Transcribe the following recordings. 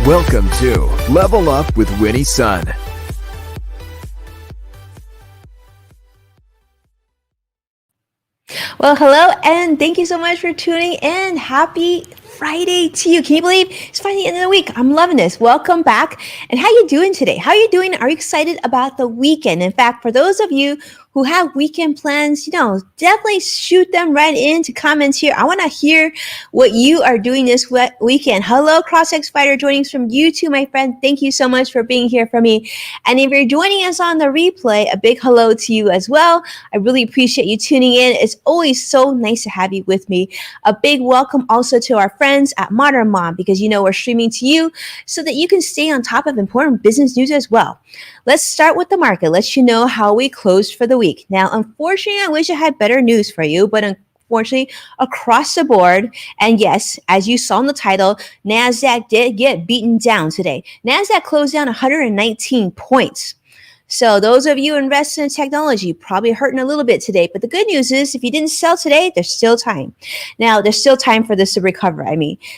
Welcome to Level Up with Winnie Sun. Well, hello, and thank you so much for tuning in. Happy Friday to you. Can you believe it's finally the end of the week? I'm loving this. Welcome back. And how you doing today? How are you doing? Are you excited about the weekend? In fact, for those of you who have weekend plans, definitely shoot them right into comments here. I want to hear what you are doing this weekend. Hello, CrossX Fighter, joining us from YouTube, my friend. Thank you so much for being here for me. And if you're joining us on the replay, a big hello to you as well. I really appreciate you tuning in. It's always so nice to have you with me. A big welcome also to our friends at Modern Mom, because we're streaming to you so that you can stay on top of important business news as well. Let's start with the market. Let you know how we closed for the week. Now, unfortunately, I wish I had better news for you, but unfortunately, across the board, and yes, as you saw in the title, NASDAQ did get beaten down today. NASDAQ closed down 119 points. So those of you invested in technology probably hurting a little bit today. But the good news is if you didn't sell today, there's still time. Now, there's still time for this to recover.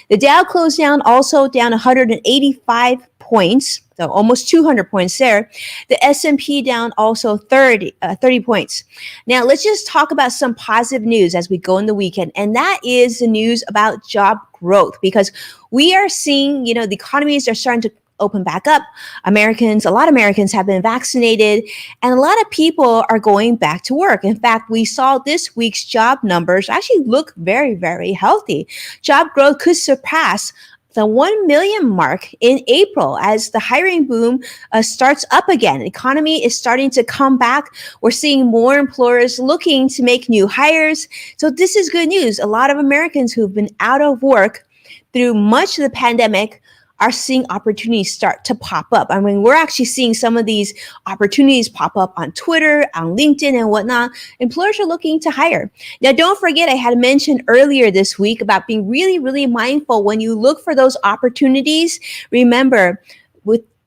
The Dow closed down also down 185 points, so almost 200 points there. The S&P down also 30 points. Now, let's just talk about some positive news as we go in the weekend. And that is the news about job growth, because we are seeing, the economies are starting to open back up. A lot of Americans have been vaccinated, and a lot of people are going back to work. In fact, we saw this week's job numbers actually look very, very healthy. Job growth could surpass the 1 million mark in April as the hiring boom starts up again. The economy is starting to come back. We're seeing more employers looking to make new hires. So this is good news. A lot of Americans who've been out of work through much of the pandemic are seeing opportunities start to pop up. We're actually seeing some of these opportunities pop up on Twitter, on LinkedIn, and whatnot. Employers are looking to hire. Now, don't forget, I had mentioned earlier this week about being really, really mindful when you look for those opportunities. Remember,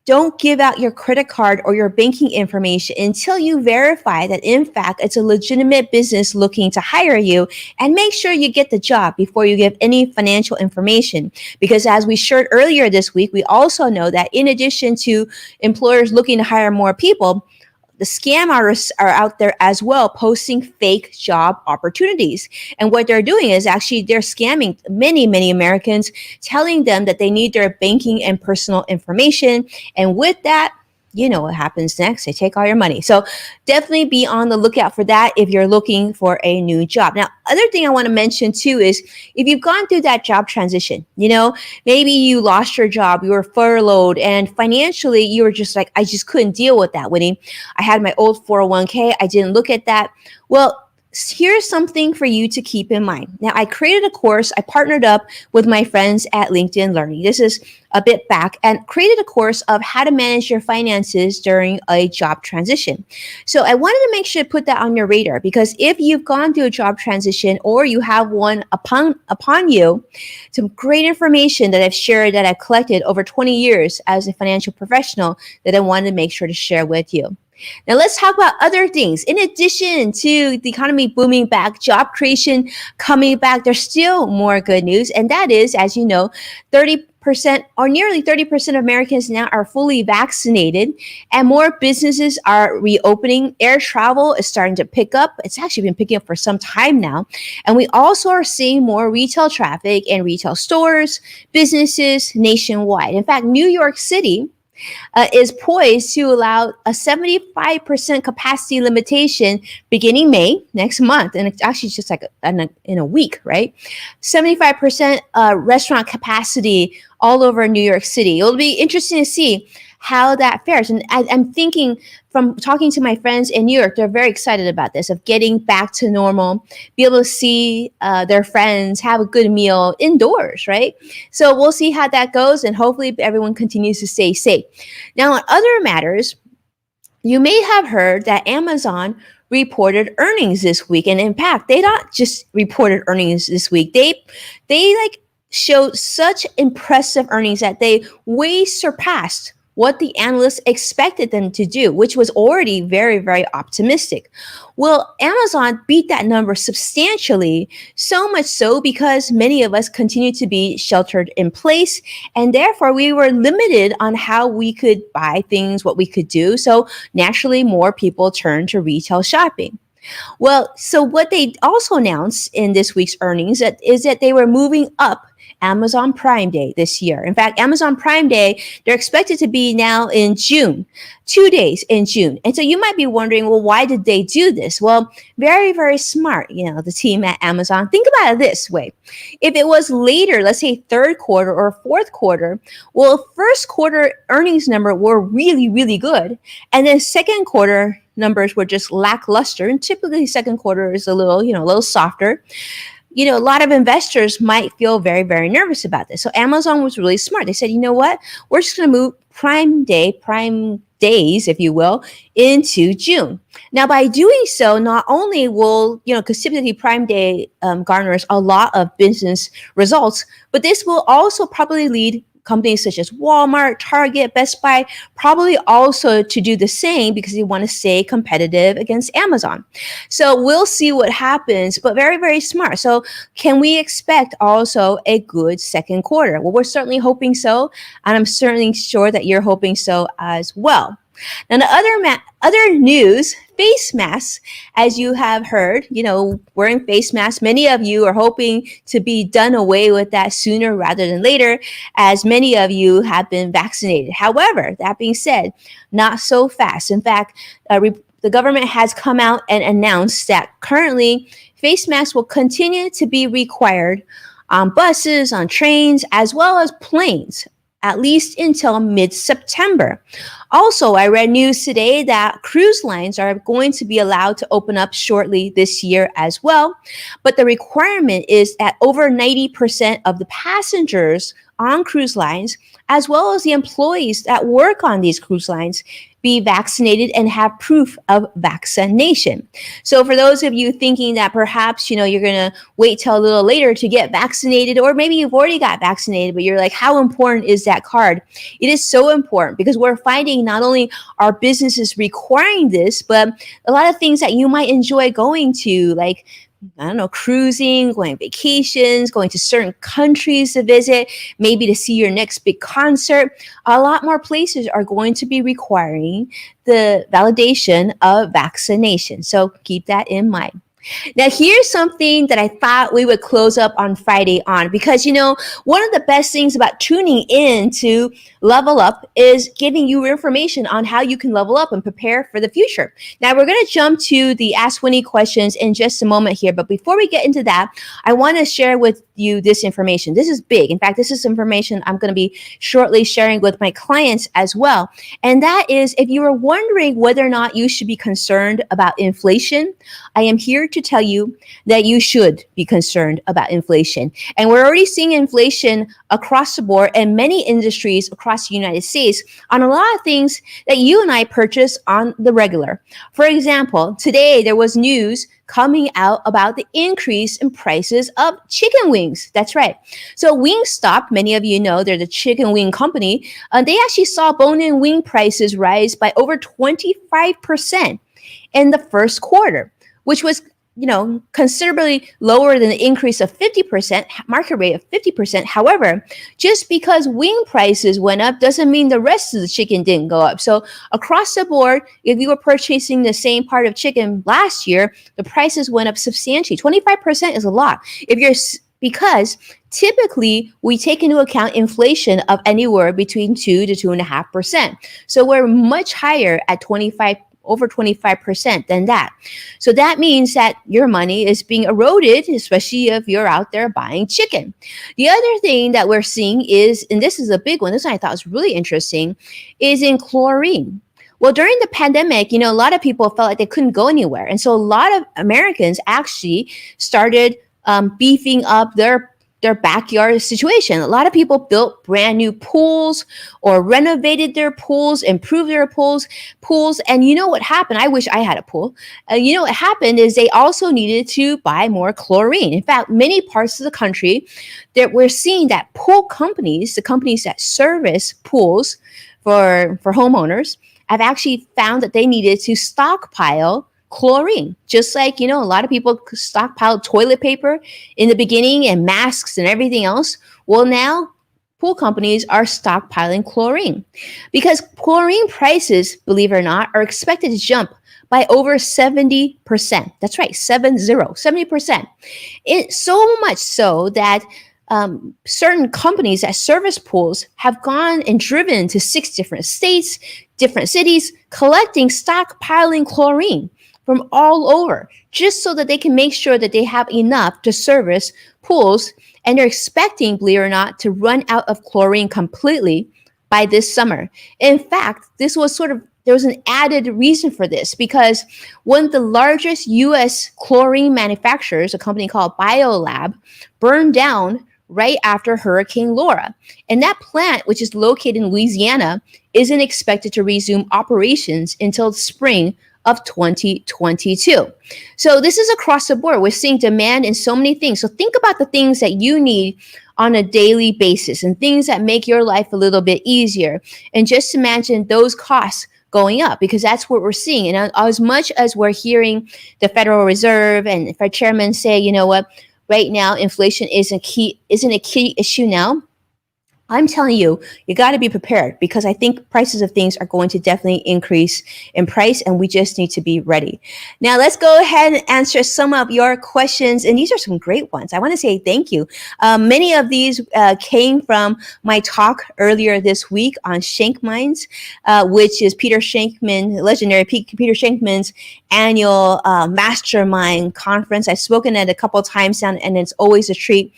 don't give out your credit card or your banking information until you verify that, in fact, it's a legitimate business looking to hire you, and make sure you get the job before you give any financial information. Because as we shared earlier this week, we also know that in addition to employers looking to hire more people, the scam artists are out there as well, posting fake job opportunities. And what they're doing is actually they're scamming many, many Americans, telling them that they need their banking and personal information. And with that, you know what happens next. They take all your money. So definitely be on the lookout for that if you're looking for a new job. Now, other thing I want to mention too is if you've gone through that job transition, maybe you lost your job, you were furloughed, and financially you were just like, I just couldn't deal with that, Winnie. I had my old 401k. I didn't look at that. Well, here's something for you to keep in mind. Now, I created a course. I partnered up with my friends at LinkedIn Learning. This is a bit back, and created a course of how to manage your finances during a job transition. So I wanted to make sure to put that on your radar, because if you've gone through a job transition or you have one upon you, some great information that I've shared, that I've collected over 20 years as a financial professional, that I wanted to make sure to share with you. Now, let's talk about other things. In addition to the economy booming back, job creation coming back, there's still more good news. And that is, as you know, 30% or nearly 30% of Americans now are fully vaccinated, and more businesses are reopening. Air travel is starting to pick up. It's actually been picking up for some time now. And we also are seeing more retail traffic in retail stores, businesses nationwide. In fact, New York City is poised to allow a 75% capacity limitation beginning May next month. And it's actually just like in a week, right? 75% restaurant capacity all over New York City. It'll be interesting to see how that fares. And I'm thinking, from talking to my friends in New York, they're very excited about this, of getting back to normal, be able to see their friends, have a good meal indoors, right? So we'll see how that goes, and hopefully everyone continues to stay safe. Now, on other matters, you may have heard that Amazon reported earnings this week. And in fact, they not just reported earnings this week. They showed such impressive earnings that they way surpassed what the analysts expected them to do, which was already very, very optimistic. Well, Amazon beat that number substantially, so much so because many of us continue to be sheltered in place, and therefore we were limited on how we could buy things, what we could do. So naturally, more people turned to retail shopping. Well, so what they also announced in this week's earnings is that they were moving up Amazon Prime Day this year. In fact, Amazon Prime Day, they're expected to be now in June, 2 days in June. And so you might be wondering, well, why did they do this? Well, very, very smart, the team at Amazon. Think about it this way. If it was later, let's say third quarter or fourth quarter, well, first quarter earnings number were really, really good. And then second quarter numbers were just lackluster. And typically second quarter is a little softer. A lot of investors might feel very, very nervous about this. So Amazon was really smart. They said, you know what? We're just going to move Prime days, if you will, into June. Now, by doing so, not only will, because typically Prime Day garners a lot of business results, but this will also probably lead companies such as Walmart, Target, Best Buy, probably also to do the same because they want to stay competitive against Amazon. So we'll see what happens, but very, very smart. So can we expect also a good second quarter? Well, we're certainly hoping so, and I'm certainly sure that you're hoping so as well. Now, the other news, face masks, as you have heard, wearing face masks, many of you are hoping to be done away with that sooner rather than later, as many of you have been vaccinated. However, that being said, not so fast. In fact, the government has come out and announced that currently face masks will continue to be required on buses, on trains, as well as planes, at least until mid-September. Also, I read news today that cruise lines are going to be allowed to open up shortly this year as well. But the requirement is that over 90% of the passengers on cruise lines, as well as the employees that work on these cruise lines, be vaccinated and have proof of vaccination. So for those of you thinking that perhaps, you're going to wait till a little later to get vaccinated, or maybe you've already got vaccinated, but you're like, how important is that card? It is so important because we're finding not only are businesses requiring this, but a lot of things that you might enjoy going to, like cruising, going on vacations, going to certain countries to visit, maybe to see your next big concert. A lot more places are going to be requiring the validation of vaccination. So keep that in mind. Now, here's something that I thought we would close up on Friday on, because, one of the best things about tuning in to Level Up is giving you information on how you can level up and prepare for the future. Now, we're going to jump to the Ask Winnie questions in just a moment here. But before we get into that, I want to share with you this information. This is big. In fact, this is information I'm going to be shortly sharing with my clients as well. And that is, if you are wondering whether or not you should be concerned about inflation, I am here to tell you that you should be concerned about inflation. And we're already seeing inflation across the board in many industries across the United States on a lot of things that you and I purchase on the regular. For example, today there was news coming out about the increase in prices of chicken wings. That's right. So Wingstop, many of you know, they're the chicken wing company. They actually saw bone-in wing prices rise by over 25% in the first quarter, which was considerably lower than the increase of 50%, market rate of 50%. However, just because wing prices went up doesn't mean the rest of the chicken didn't go up. So across the board, if you were purchasing the same part of chicken last year, the prices went up substantially. 25% is a lot. Because typically we take into account inflation of anywhere between 2 to 2.5%. So we're much higher at over 25% than that. So that means that your money is being eroded, especially if you're out there buying chicken. The other thing that we're seeing is, and this is a big one, this one I thought was really interesting, is in chlorine. Well, during the pandemic, a lot of people felt like they couldn't go anywhere. And so a lot of Americans actually started beefing up their backyard situation. A lot of people built brand new pools or renovated their pools, improved their pools. And you know what happened? I wish I had a pool. What happened is they also needed to buy more chlorine. In fact, many parts of the country that we're seeing that pool companies, the companies that service pools for homeowners have actually found that they needed to stockpile chlorine, just like, a lot of people stockpile toilet paper in the beginning and masks and everything else. Well, now pool companies are stockpiling chlorine because chlorine prices, believe it or not, are expected to jump by over 70%. That's right, 70%. It's so much so that certain companies that service pools have gone and driven to 6 different states, different cities, collecting, stockpiling chlorine from all over, just so that they can make sure that they have enough to service pools. And they're expecting, believe it or not, to run out of chlorine completely by this summer. In fact, there was an added reason for this because one of the largest U.S. chlorine manufacturers, a company called BioLab, burned down right after Hurricane Laura. And that plant, which is located in Louisiana, isn't expected to resume operations until spring of 2022. So this is across the board. We're seeing demand in so many things. So think about the things that you need on a daily basis and things that make your life a little bit easier. And just imagine those costs going up because that's what we're seeing. And as much as we're hearing the Federal Reserve and Fed chairman say, you know what, right now inflation isn't a key issue now, I'm telling you, you got to be prepared because I think prices of things are going to definitely increase in price and we just need to be ready. Now, let's go ahead and answer some of your questions. And these are some great ones. I want to say thank you. Many of these came from my talk earlier this week on Shank Minds, which is Peter Shankman, legendary Peter Shankman's annual mastermind conference. I've spoken at a couple of times now, and it's always a treat.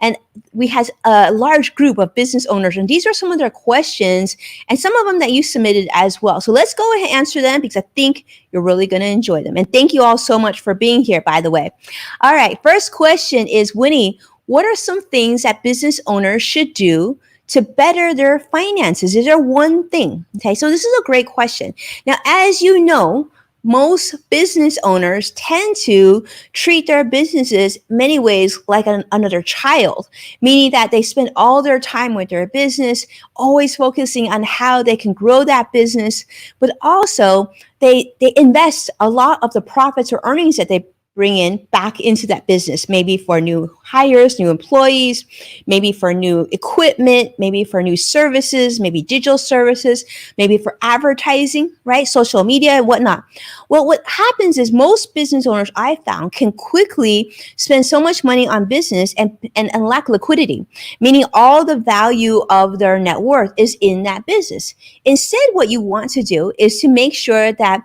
And we had a large group of business owners, and these are some of their questions and some of them that you submitted as well. So let's go ahead and answer them because I think you're really going to enjoy them. And thank you all so much for being here, by the way. All right, first question is, Winnie, what are some things that business owners should do to better their finances? Is there one thing? Okay, so this is a great question. Now, as you know, most business owners tend to treat their businesses many ways like another child, meaning that they spend all their time with their business, always focusing on how they can grow that business, but also they invest a lot of the profits or earnings that they bring in back into that business, maybe for new hires, new employees, maybe for new equipment, maybe for new services, maybe digital services, maybe for advertising, right? Social media and whatnot. Well, what happens is most business owners I found can quickly spend so much money on business and lack liquidity, meaning all the value of their net worth is in that business. Instead, what you want to do is to make sure that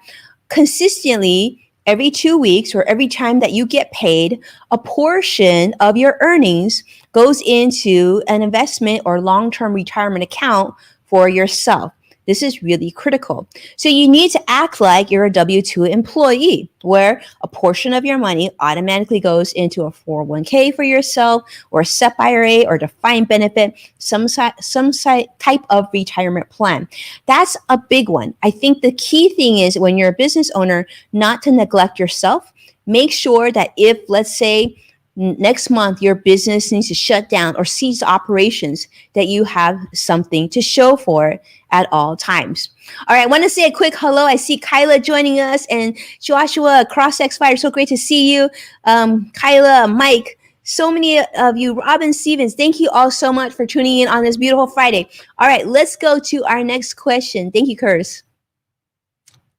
consistently every 2 weeks or every time that you get paid, a portion of your earnings goes into an investment or long-term retirement account for yourself. This is really critical. So you need to act like you're a W-2 employee, where a portion of your money automatically goes into a 401k for yourself, or a SEP IRA, or defined benefit, some type of retirement plan. That's a big one. I think the key thing is when you're a business owner, not to neglect yourself. Make sure that if, let's say, next month your business needs to shut down or cease operations, that you have something to show for it at all times. All right, I want to say a quick hello. I see Kyla joining us and Joshua, CrossX Fire. So great to see you. Kyla, Mike, so many of you, Robin Stevens, thank you all so much for tuning in on this beautiful Friday. All right, let's go to our next question. Thank you, Curtis.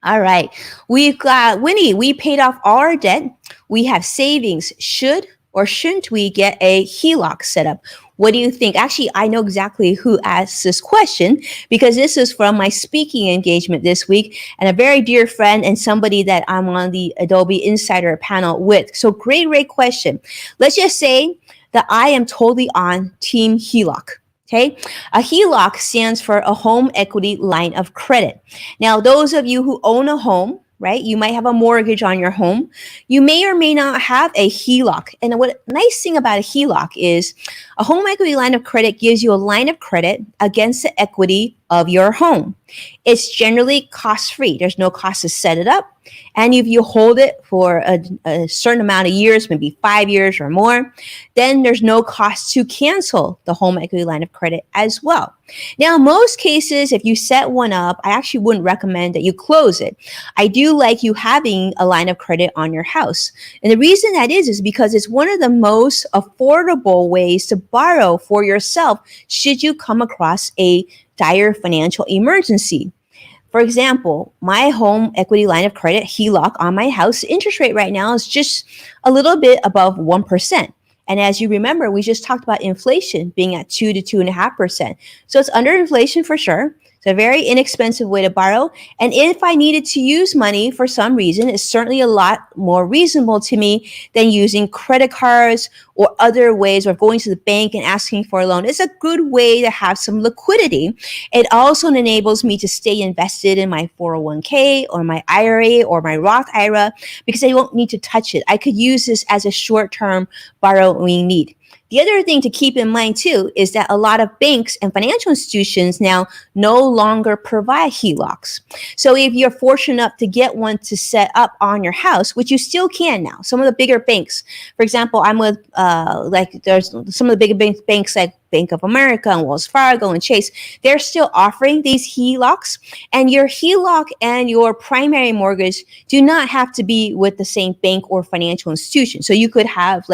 All right, we've got Winnie. We paid off all our debt. We have savings. Should or shouldn't we get a HELOC set up? What do you think? Actually, I know exactly who asked this question because this is from my speaking engagement this week and a very dear friend and somebody that I'm on the Adobe Insider panel with. So great question. Let's just say that I am totally on Team HELOC. Okay, a HELOC stands for a home equity line of credit. Now, those of you who own a home, right? You might have a mortgage on your home. You may or may not have a HELOC. And what nice thing about a HELOC is a home equity line of credit gives you a line of credit against the equity of your home. It's generally cost-free. There's no cost to set it up. And if you hold it for a certain amount of years, maybe 5 years or more, then there's no cost to cancel the home equity line of credit as well. Now, in most cases, if you set one up, I actually wouldn't recommend that you close it. I do like you having a line of credit on your house. And the reason that is because it's one of the most affordable ways to borrow for yourself should you come across a dire financial emergency. For example, my home equity line of credit, HELOC, on my house, interest rate right now is just a little bit above 1%. And as you remember, we just talked about inflation being at 2 to 2.5%. So it's under inflation for sure. It's a very inexpensive way to borrow. And if I needed to use money for some reason, it's certainly a lot more reasonable to me than using credit cards or other ways or going to the bank and asking for a loan. It's a good way to have some liquidity. It also enables me to stay invested in my 401k or my IRA or my Roth IRA because I won't need to touch it. I could use this as a short-term borrowing need. The other thing to keep in mind too is that a lot of banks and financial institutions now no longer provide HELOCs. So if you're fortunate enough to get one to set up on your house, which you still can now, some of the bigger banks, for example, I'm with there's some of the bigger banks like Bank of America and Wells Fargo and Chase, they're still offering these HELOCs, and your HELOC and your primary mortgage do not have to be with the same bank or financial institution. So you could have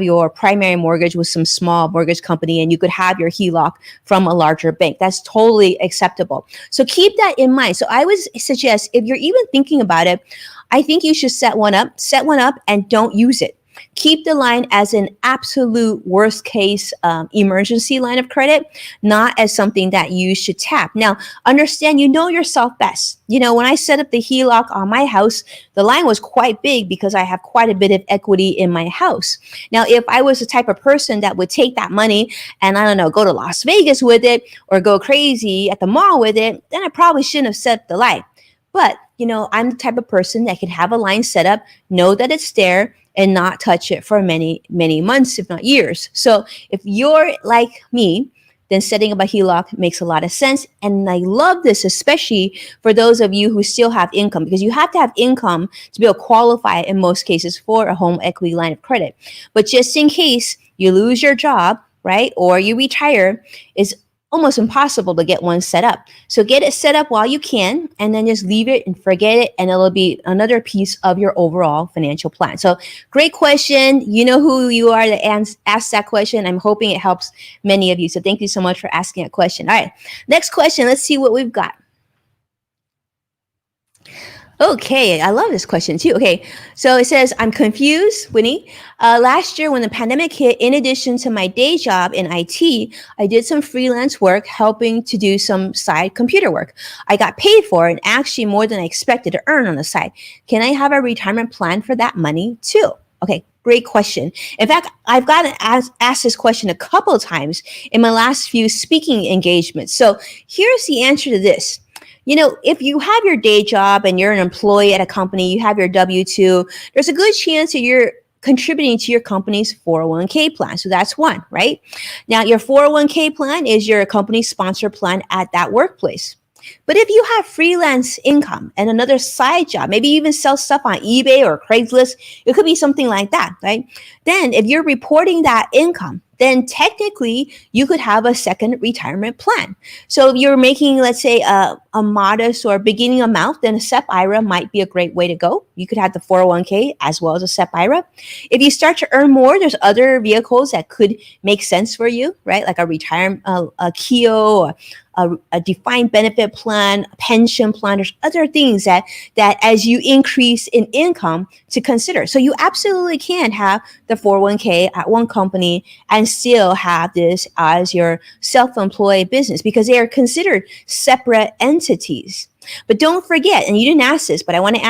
your primary mortgage with some small mortgage company, and you could have your HELOC from a larger bank. That's totally acceptable. So keep that in mind. So I would suggest if you're even thinking about it, I think you should set one up and don't use it. Keep the line as an absolute worst case emergency line of credit, not as something that you should tap. Now, understand, you know yourself best. You know, when I set up the HELOC on my house, the line was quite big because I have quite a bit of equity in my house. Now, if I was the type of person that would take that money and, I don't know, go to Las Vegas with it or go crazy at the mall with it, then I probably shouldn't have set up the line. But, you know, I'm the type of person that can have a line set up, know that it's there, and not touch it for many, many months, if not years. So if you're like me, then setting up a HELOC makes a lot of sense. And I love this, especially for those of you who still have income, because you have to have income to be able to qualify in most cases for a home equity line of credit. But just in case you lose your job, right, or you retire, it's almost impossible to get one set up. So get it set up while you can, and then just leave it and forget it, and it'll be another piece of your overall financial plan. So great question. You know who you are to ask that question. I'm hoping it helps many of you. So thank you so much for asking that question. All right, next question. Let's see what we've got. Okay, I love this question too. Okay, so it says, I'm confused, Winnie. Last year when the pandemic hit, in addition to my day job in IT, I did some freelance work helping to do some side computer work. I got paid for it, and actually more than I expected to earn on the side. Can I have a retirement plan for that money too? Okay, great question. In fact, I've gotten asked this question a couple of times in my last few speaking engagements. So here's the answer to this. You know, if you have your day job and you're an employee at a company, you have your W-2, there's a good chance that you're contributing to your company's 401k plan. So that's one, right? Now, your 401k plan is your company sponsor plan at that workplace. But if you have freelance income and another side job, maybe even sell stuff on eBay or Craigslist, it could be something like that, right? Then if you're reporting that income, then technically you could have a second retirement plan. So if you're making, let's say, a modest or beginning amount, then a SEP IRA might be a great way to go. You could have the 401k as well as a SEP IRA. If you start to earn more, there's other vehicles that could make sense for you, right? Like a retirement, a KEO, a defined benefit plan, a pension plan. There's other things that as you increase in income to consider. So you absolutely can have the 401k at one company and still have this as your self-employed business because they are considered separate entities. But don't forget, and you didn't ask this, but I want to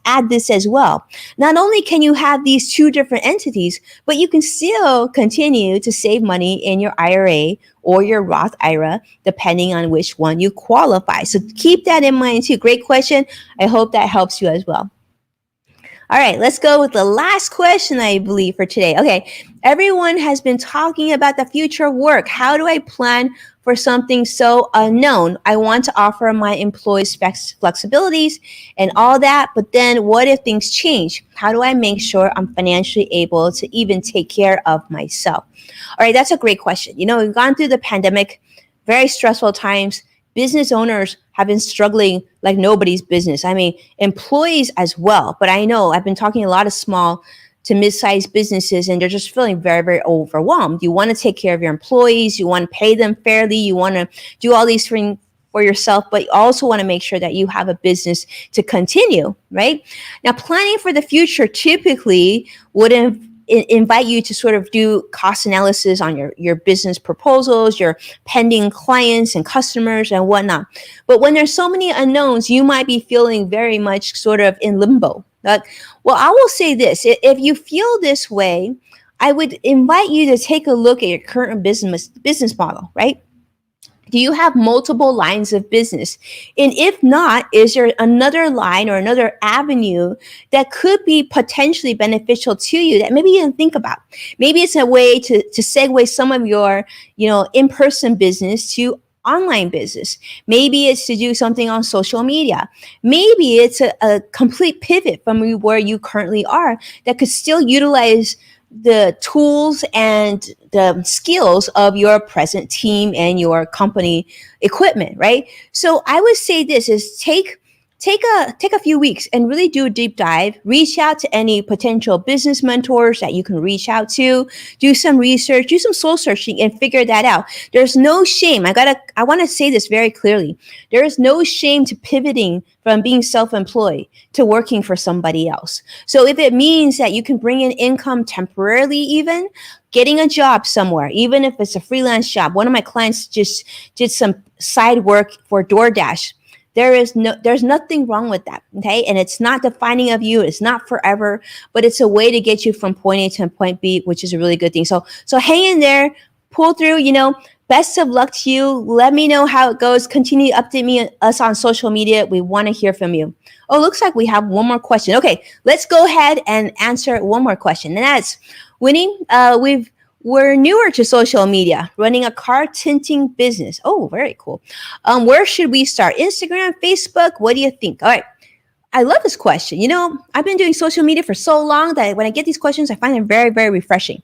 add this as well. Not only can you have these two different entities, but you can still continue to save money in your IRA or your Roth IRA, depending on which one you qualify. So keep that in mind too. Great question. I hope that helps you as well. All right, let's go with the last question, I believe, for today. Okay, everyone has been talking about the future of work. How do I plan for something so unknown? I want to offer my employees flexibilities and all that, but then what if things change? How do I make sure I'm financially able to even take care of myself? All right, that's a great question. We've gone through the pandemic, very stressful times. Business owners have been struggling like nobody's business. I mean, employees as well. But I know I've been talking to a lot of small to mid-sized businesses, and they're just feeling very, very overwhelmed. You want to take care of your employees. You want to pay them fairly. You want to do all these things for yourself, but you also want to make sure that you have a business to continue, right? Now, planning for the future typically would invite you to sort of do cost analysis on your business proposals, your pending clients and customers and whatnot. But when there's so many unknowns, you might be feeling very much sort of in limbo. Well, I will say this. If you feel this way, I would invite you to take a look at your current business model, right? Do you have multiple lines of business? And if not, is there another line or another avenue that could be potentially beneficial to you that maybe you didn't think about? Maybe it's a way to segue some of your, in-person business to online business. Maybe it's to do something on social media. Maybe it's a complete pivot from where you currently are that could still utilize the tools and the skills of your present team and your company equipment, right? So I would say this is take a few weeks and really do a deep dive. Reach out to any potential business mentors that you can reach out to. Do some research, do some soul searching, and figure that out. There's no shame. I want to say this very clearly. There is no shame to pivoting from being self-employed to working for somebody else. So if it means that you can bring in income temporarily, even getting a job somewhere, even if it's a freelance job. One of my clients just did some side work for DoorDash. There's nothing wrong with that, okay? And it's not defining of you. It's not forever, but it's a way to get you from point A to point B, which is a really good thing. So hang in there, pull through, best of luck to you. Let me know how it goes. Continue to update us on social media. We want to hear from you. Oh, looks like we have one more question. Okay, let's go ahead and answer one more question. And that's, Winnie, we're newer to social media, running a car tinting business. Oh, very cool. Where should we start? Instagram, Facebook? What do you think? All right. I love this question. I've been doing social media for so long that when I get these questions, I find them very, very refreshing.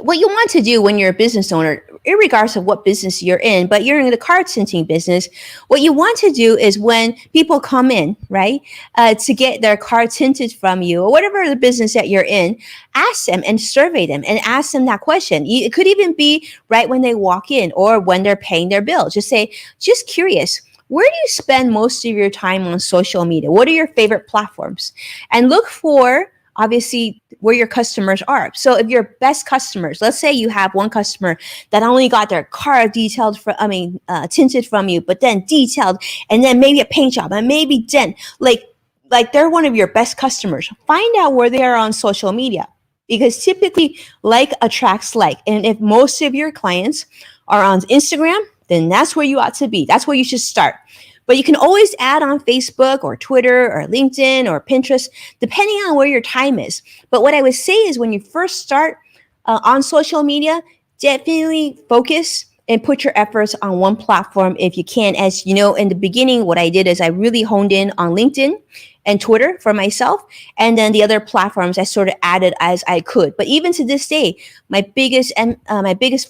What you want to do when you're a business owner, regardless of what business you're in, but you're in the car tinting business, what you want to do is when people come in, right, to get their car tinted from you or whatever the business that you're in, ask them and survey them and ask them that question. It could even be right when they walk in or when they're paying their bill. Just say, just curious, where do you spend most of your time on social media? What are your favorite platforms? And look for obviously where your customers are. So if your best customers, let's say you have one customer that only got their car tinted from you, but then detailed, and then maybe a paint job and maybe dent, like they're one of your best customers. Find out where they are on social media, because typically like attracts like. And if most of your clients are on Instagram, then that's where you ought to be. That's where you should start. But you can always add on Facebook or Twitter or LinkedIn or Pinterest, depending on where your time is. But what I would say is when you first start on social media, definitely focus and put your efforts on one platform if you can. As you know, in the beginning, what I did is I really honed in on LinkedIn and Twitter for myself. And then the other platforms I sort of added as I could. But even to this day, my biggest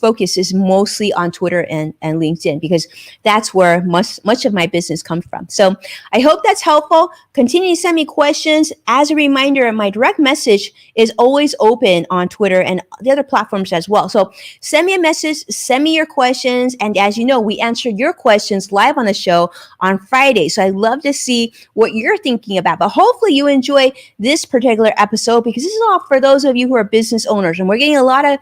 focus is mostly on Twitter and LinkedIn, because that's where much of my business comes from. So I hope that's helpful. Continue to send me questions. As a reminder, my direct message is always open on Twitter and the other platforms as well. So send me a message, send me your questions. And as you know, we answer your questions live on the show on Friday. So I love to see what you're thinking about. But hopefully you enjoy this particular episode, because this is all for those of you who are business owners, and we're getting a lot of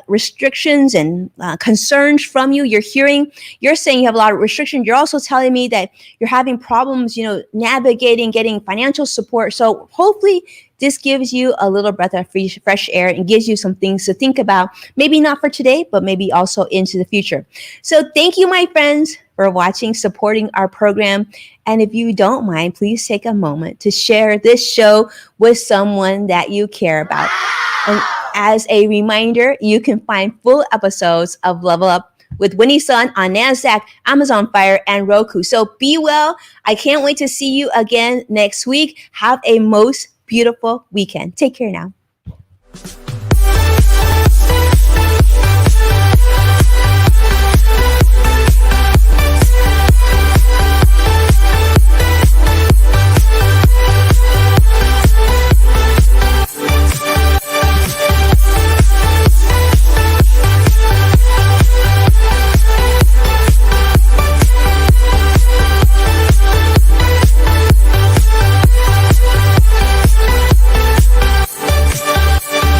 restrictions and concerns from you. You're saying you have a lot of restrictions. You're also telling me that you're having problems, navigating, getting financial support. So hopefully this gives you a little breath of fresh air and gives you some things to think about, maybe not for today, but maybe also into the future. So thank you, my friends, for watching, supporting our program. And if you don't mind, please take a moment to share this show with someone that you care about. And As a reminder, you can find full episodes of Level Up with Winnie Sun on NASDAQ, Amazon Fire, and Roku. So be well. I can't wait to see you again next week. Have a most beautiful weekend. Take care now.